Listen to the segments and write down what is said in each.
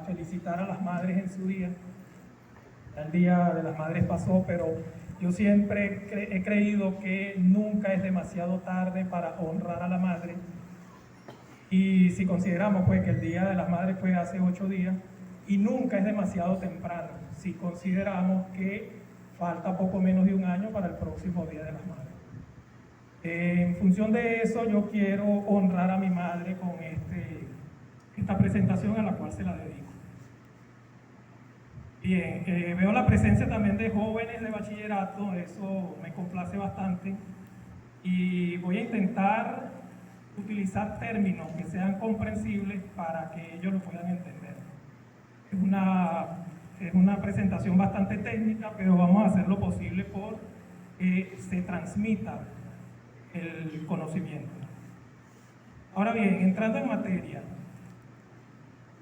felicitar a las madres en su día. El Día de las Madres pasó, pero yo siempre he creído que nunca es demasiado tarde para honrar a la madre. Y si consideramos pues que el Día de las Madres fue hace 8 días, y nunca es demasiado temprano, si consideramos que falta poco menos de un año para el próximo Día de las Madres. En función de eso, yo quiero honrar a mi madre con esta presentación a la cual se la dedico. Bien, veo la presencia también de jóvenes de bachillerato, eso me complace bastante, y voy a intentar utilizar términos que sean comprensibles para que ellos lo puedan entender. Es una presentación bastante técnica, pero vamos a hacer lo posible por que se transmita el conocimiento. Ahora bien, entrando en materia,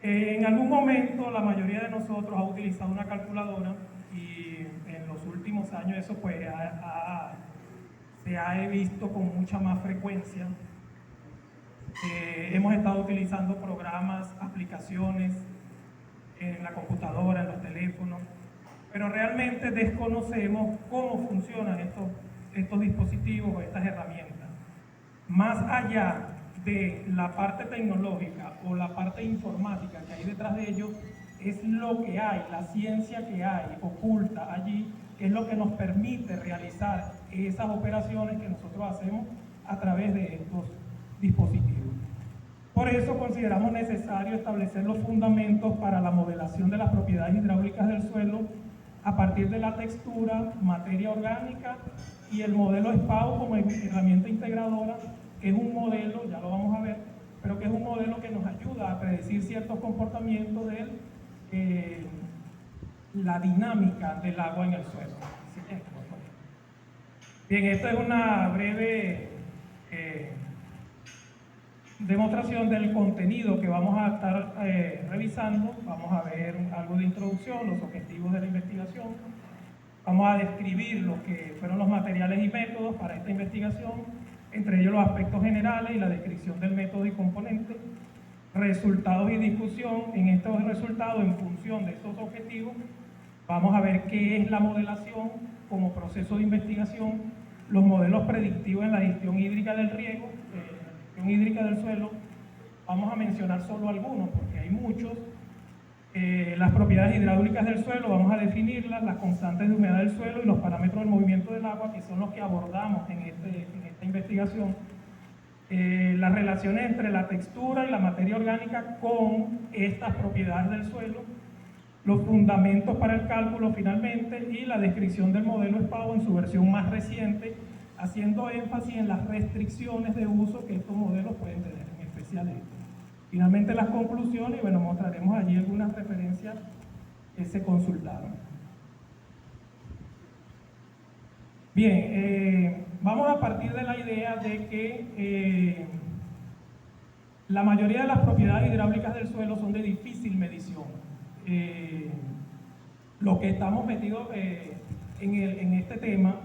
en algún momento la mayoría de nosotros ha utilizado una calculadora y en los últimos años eso pues se ha visto con mucha más frecuencia. Hemos estado utilizando programas, aplicaciones en la computadora, en los teléfonos, pero realmente desconocemos cómo funcionan estos dispositivos o estas herramientas. Más allá de la parte tecnológica o la parte informática que hay detrás de ellos, es lo que hay, la ciencia que hay oculta allí, que es lo que nos permite realizar esas operaciones que nosotros hacemos a través de estos dispositivos. Por eso consideramos necesario establecer los fundamentos para la modelación de las propiedades hidráulicas del suelo a partir de la textura, materia orgánica y el modelo SPAU como herramienta integradora, que es un modelo, ya lo vamos a ver, pero que es un modelo que nos ayuda a predecir ciertos comportamientos de la dinámica del agua en el suelo. Bien, esta es una breve demostración del contenido que vamos a estar revisando. Vamos a ver algo de introducción, los objetivos de la investigación. Vamos a describir lo que fueron los materiales y métodos para esta investigación, entre ellos los aspectos generales y la descripción del método y componentes, resultados y discusión en estos resultados en función de estos objetivos. Vamos a ver qué es la modelación como proceso de investigación, los modelos predictivos en la gestión hídrica del riego, gestión hídrica del suelo. Vamos a mencionar solo algunos porque hay muchos. Las propiedades hidráulicas del suelo, vamos a definirlas, las constantes de humedad del suelo y los parámetros del movimiento del agua, que son los que abordamos en esta investigación. Las relaciones entre la textura y la materia orgánica con estas propiedades del suelo, los fundamentos para el cálculo finalmente, y la descripción del modelo SPAU en su versión más reciente, haciendo énfasis en las restricciones de uso que estos modelos pueden tener, en especial estos. Finalmente las conclusiones, y bueno, mostraremos allí algunas referencias que se consultaron. Bien, vamos a partir de la idea de que la mayoría de las propiedades hidráulicas del suelo son de difícil medición. Los que estamos metidos en este tema,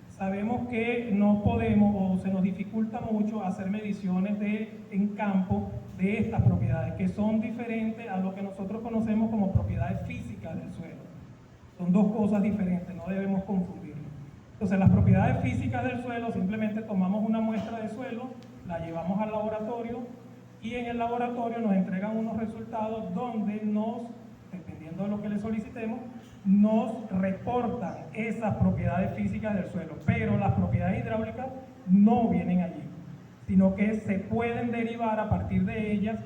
sabemos que no podemos o se nos dificulta mucho hacer mediciones en campo de estas propiedades, que son diferentes a lo que nosotros conocemos como propiedades físicas del suelo. Son dos cosas diferentes, no debemos confundirlo. Entonces, las propiedades físicas del suelo, simplemente tomamos una muestra de suelo, la llevamos al laboratorio y en el laboratorio nos entregan unos resultados donde dependiendo de lo que le solicitemos, nos reportan esas propiedades físicas del suelo, pero las propiedades hidráulicas no vienen allí, sino que se pueden derivar a partir de ellas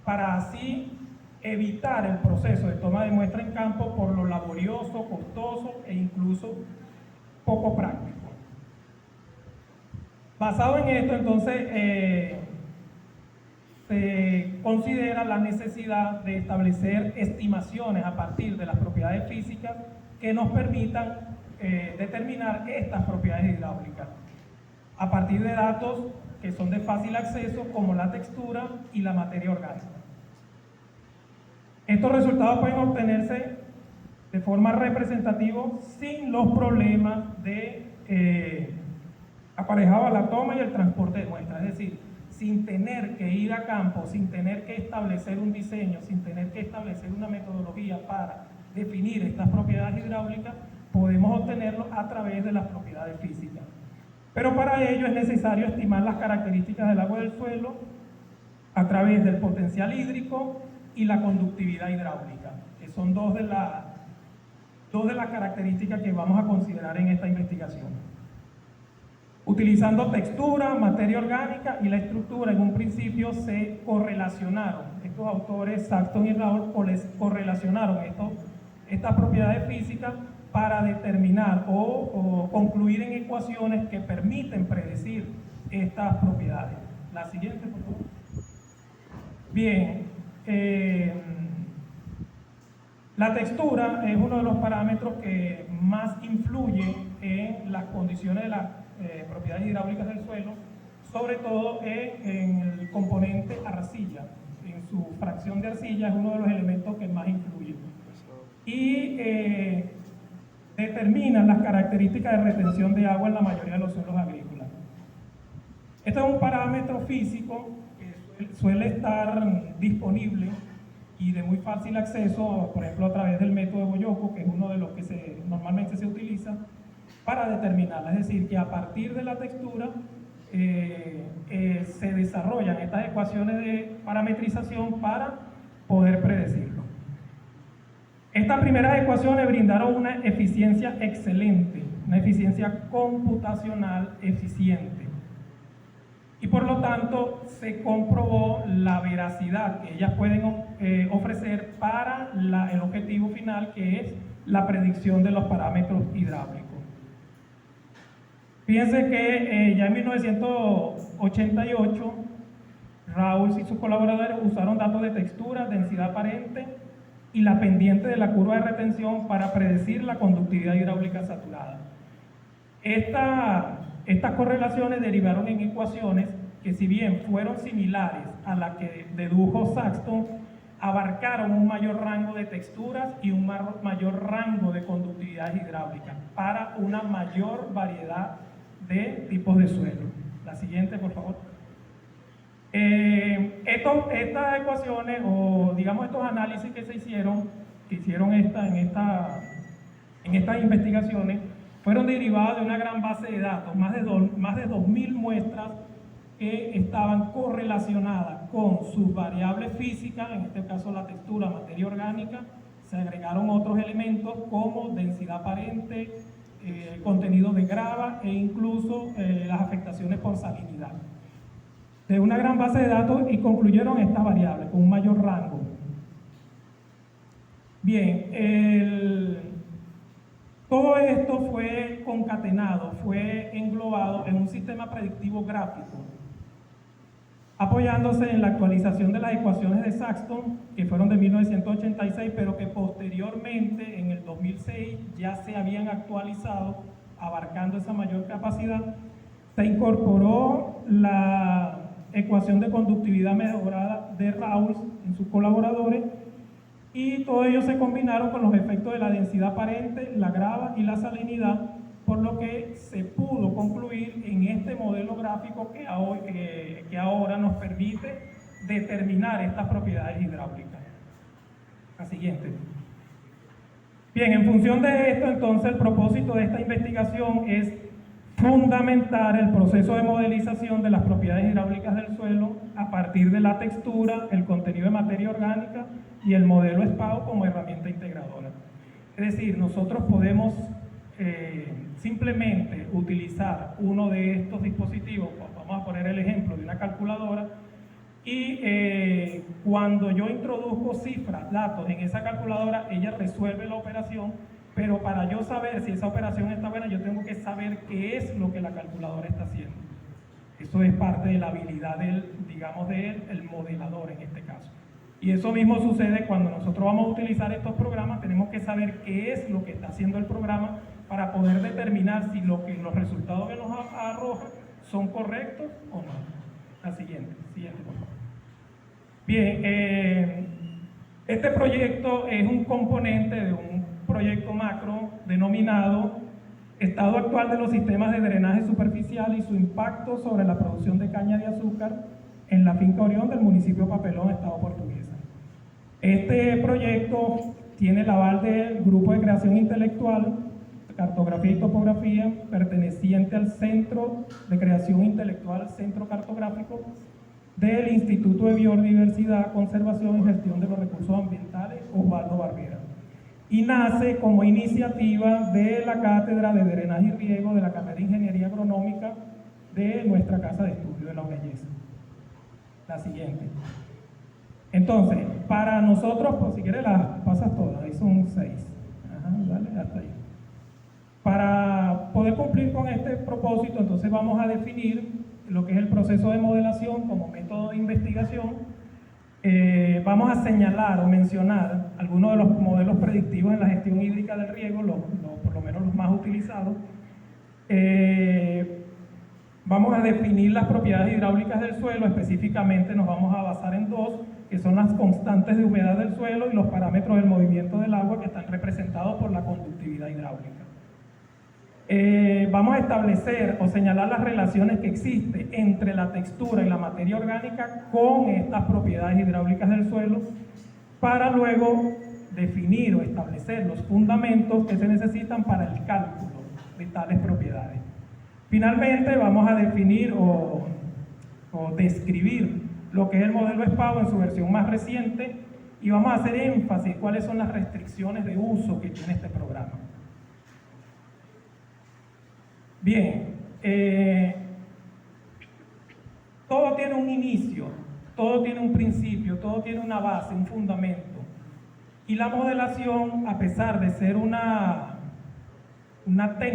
para así evitar el proceso de toma de muestra en campo por lo laborioso, costoso e incluso poco práctico. Basado en esto, entonces, se considera la necesidad de establecer estimaciones a partir de las propiedades físicas que nos permitan determinar estas propiedades hidráulicas a partir de datos que son de fácil acceso, como la textura y la materia orgánica. Estos resultados pueden obtenerse de forma representativa sin los problemas de aparejado a la toma y el transporte de muestras, es decir, sin tener que ir a campo, sin tener que establecer un diseño, sin tener que establecer una metodología para definir estas propiedades hidráulicas, podemos obtenerlo a través de las propiedades físicas. Pero para ello es necesario estimar las características del agua del suelo a través del potencial hídrico y la conductividad hidráulica, que son dos de las características que vamos a considerar en esta investigación. Utilizando textura, materia orgánica y la estructura, en un principio se correlacionaron. Estos autores, Saxton y Raoul, correlacionaron estas propiedades físicas para determinar o concluir en ecuaciones que permiten predecir estas propiedades. La siguiente, por favor. Bien, la textura es uno de los parámetros que más influye en las condiciones de las propiedades hidráulicas del suelo, sobre todo en el componente arcilla. En su fracción de arcilla es uno de los elementos que más influye. Y determinan las características de retención de agua en la mayoría de los suelos agrícolas. Este es un parámetro físico que suele estar disponible y de muy fácil acceso, por ejemplo a través del método de Boyoko, que es uno de los que normalmente se utiliza para determinarla. Es decir, que a partir de la textura se desarrollan estas ecuaciones de parametrización para poder predecirlo. Estas primeras ecuaciones brindaron una eficiencia excelente, una eficiencia computacional eficiente. Y por lo tanto se comprobó la veracidad que ellas pueden ofrecer para el objetivo final, que es la predicción de los parámetros hidráulicos. Fíjense que ya en 1988 Raoul y sus colaboradores usaron datos de textura, densidad aparente y la pendiente de la curva de retención para predecir la conductividad hidráulica saturada. Estas correlaciones derivaron en ecuaciones que, si bien fueron similares a la que dedujo Saxton, abarcaron un mayor rango de texturas y un mayor rango de conductividad hidráulica para una mayor variedad de tipos de suelo. La siguiente, por favor. Estas ecuaciones, o digamos estos análisis que se hicieron en estas investigaciones, fueron derivados de una gran base de datos, más de 2.000 muestras que estaban correlacionadas con sus variables físicas, en este caso la textura, materia orgánica. Se agregaron otros elementos como densidad aparente, contenido de grava e incluso las afectaciones por salinidad. De una gran base de datos, y concluyeron estas variables con un mayor rango. Bien, todo esto fue concatenado, fue englobado en un sistema predictivo gráfico, apoyándose en la actualización de las ecuaciones de Saxton, que fueron de 1986, pero que posteriormente, en el 2006, ya se habían actualizado, abarcando esa mayor capacidad. Se incorporó la ecuación de conductividad mejorada de Raoul en sus colaboradores, y todo ello se combinaron con los efectos de la densidad aparente, la grava y la salinidad, por lo que se pudo concluir en este modelo gráfico que ahora nos permite determinar estas propiedades hidráulicas. La siguiente. Bien, en función de esto, entonces, el propósito de esta investigación es fundamentar el proceso de modelización de las propiedades hidráulicas del suelo a partir de la textura, el contenido de materia orgánica y el modelo SPAO como herramienta integradora. Es decir, nosotros podemos simplemente utilizar uno de estos dispositivos, vamos a poner el ejemplo de una calculadora, y cuando yo introduzco cifras, datos en esa calculadora, ella resuelve la operación, pero para yo saber si esa operación está buena, yo tengo que saber qué es lo que la calculadora está haciendo. Eso es parte de la habilidad del modelador en este caso. Y eso mismo sucede cuando nosotros vamos a utilizar estos programas. Tenemos que saber qué es lo que está haciendo el programa para poder determinar si los resultados que nos arroja son correctos o no. La siguiente, por favor. Bien, este proyecto es un componente de un proyecto macro denominado Estado actual de los sistemas de drenaje superficial y su impacto sobre la producción de caña de azúcar en la finca Orión del municipio Papelón, Estado Portuguesa. Este proyecto tiene el aval del Grupo de Creación Intelectual, Cartografía y Topografía, perteneciente al Centro de Creación Intelectual, Centro Cartográfico, del Instituto de Biodiversidad, Conservación y Gestión de los Recursos Ambientales, Osvaldo Barbera. Y nace como iniciativa de la Cátedra de Drenaje y Riego de la carrera de Ingeniería Agronómica de nuestra Casa de Estudio de la Belleza. La siguiente. Entonces, para nosotros, pues si quieres las pasas todas, ahí son 6. Ajá, dale, hasta ahí. Para poder cumplir con este propósito, entonces vamos a definir lo que es el proceso de modelación como método de investigación. Vamos a señalar o mencionar algunos de los modelos predictivos en la gestión hídrica del riego, por lo menos los más utilizados. Vamos a definir las propiedades hidráulicas del suelo, específicamente nos vamos a basar en 2, que son las constantes de humedad del suelo y los parámetros del movimiento del agua, que están representados por la conductividad hidráulica. Vamos a establecer o señalar las relaciones que existen entre la textura y la materia orgánica con estas propiedades hidráulicas del suelo, para luego definir o establecer los fundamentos que se necesitan para el cálculo de tales propiedades. Finalmente vamos a definir o describir lo que es el modelo SPAO en su versión más reciente, y vamos a hacer énfasis en cuáles son las restricciones de uso que tiene este programa. Bien, todo tiene un inicio, todo tiene un principio, todo tiene una base, un fundamento. Y la modelación, a pesar de ser una técnica